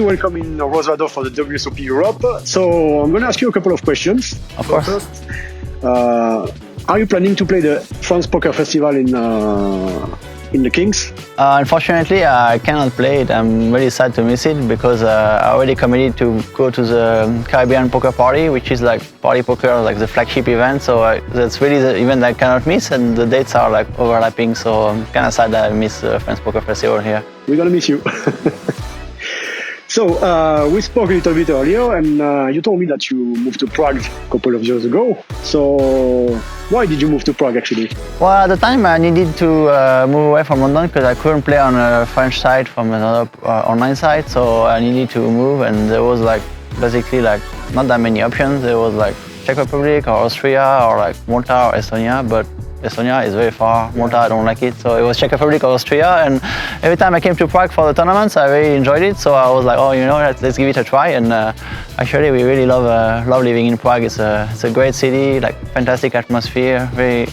welcome in Rozvadov for the WSOPE Europe. So I'm going to ask you a couple of questions. Of course. First, are you planning to play the France Poker Festival in the Kings? Unfortunately, I cannot play it. I'm really sad to miss it because I already committed to go to the Caribbean Poker Party, which is like party poker, like the flagship event. So that's really the event I cannot miss, and the dates are like overlapping. So I'm kind of sad that I miss the France Poker Festival here. We're gonna miss you. So we spoke a little bit earlier, and you told me that you moved to Prague a couple of years ago. So why did you move to Prague actually? Well, at the time I needed to move away from London because I couldn't play on a French site from another online site. So I needed to move, and there was like basically like not that many options. There was like Czech Republic or Austria or like Malta or Estonia, but Estonia is very far. Malta, I don't like it. So it was Czech Republic or Austria. And every time I came to Prague for the tournaments, I really enjoyed it. So I was like, oh, you know, let's give it a try. And actually, we really love living in Prague. It's a great city, like fantastic atmosphere, very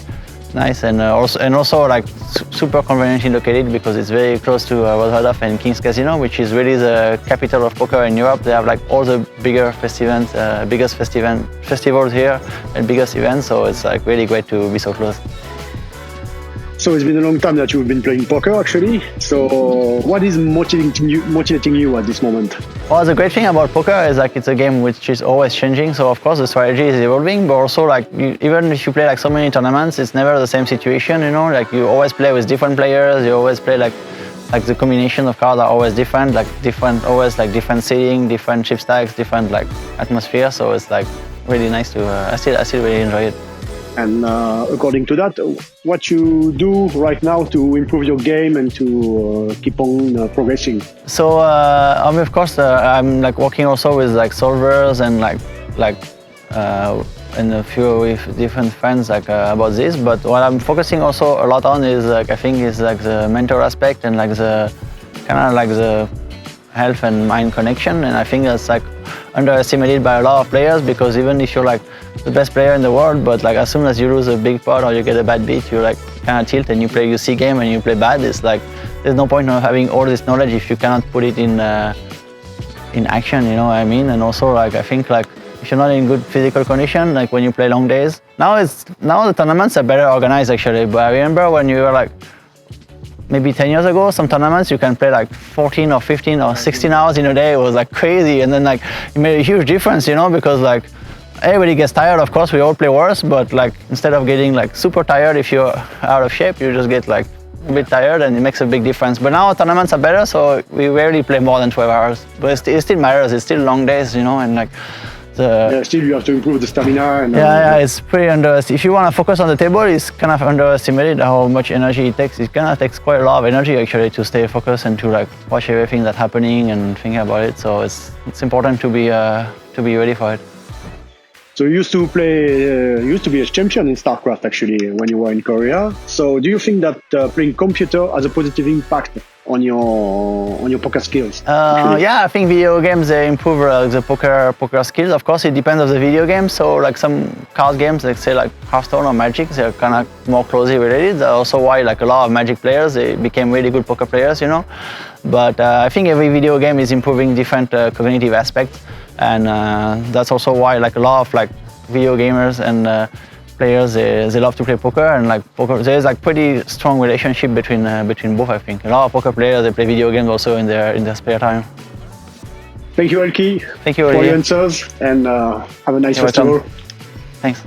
nice, and also like super conveniently located because it's very close to Rozvadov and Kings Casino, which is really the capital of poker in Europe. They have like all the biggest festivals here and biggest events, so it's like really great to be so close. So it's been a long time that you've been playing poker actually. So what is motivating you at this moment? Well, the great thing about poker is like it's a game which is always changing. So of course the strategy is evolving, but also like even if you play like so many tournaments, it's never the same situation. You know, like you always play with different players. You always play like the combination of cards are always different, always like different seating, different chip stacks, different like atmosphere. So it's like really nice to. I still really enjoy it. And according to that, what you do right now to improve your game and to keep on progressing? So of course, I'm like working also with like solvers and and a few with different friends like about this. But what I'm focusing also a lot on is like I think is like the mental aspect and like the kind of like the health and mind connection. And I think that's like underestimated by a lot of players because even if you're like the best player in the world, but like as soon as you lose a big pot or you get a bad beat, you like kind of tilt and you play your C game and you play bad. It's like there's no point in having all this knowledge if you cannot put it in action, you know what I mean? And also like I think like if you're not in good physical condition, like when you play long days. Now the tournaments are better organized actually, but I remember when you were like maybe 10 years ago, some tournaments you can play like 14 or 15 or 16 hours in a day. It was like crazy, and then like it made a huge difference, you know, because like everybody gets tired. Of course, we all play worse, but like instead of getting like super tired if you're out of shape, you just get like a bit tired, and it makes a big difference. But now tournaments are better, so we rarely play more than 12 hours. But it still matters. It's still long days, you know, and like. Still you have to improve the stamina. And, it's pretty if you want to focus on the table, it's kind of underestimated how much energy it takes. It kind of takes quite a lot of energy actually to stay focused and to like watch everything that's happening and think about it. So it's important to be ready for it. So you used to be a champion in StarCraft actually when you were in Korea. So do you think that playing computer has a positive impact on your poker skills? Yeah, I think video games they improve the poker skills. Of course, it depends on the video game. So like some card games, like say like Hearthstone or Magic, they're kind of more closely related. That's also why like a lot of Magic players they became really good poker players, you know. But I think every video game is improving different cognitive aspects, and that's also why like a lot of like video gamers and players they love to play poker, and like poker there's like pretty strong relationship between both. I think a lot of poker players they play video games also in their spare time. Thank you, ElkY. Thank you for your answers, and have a nice festival. Thanks.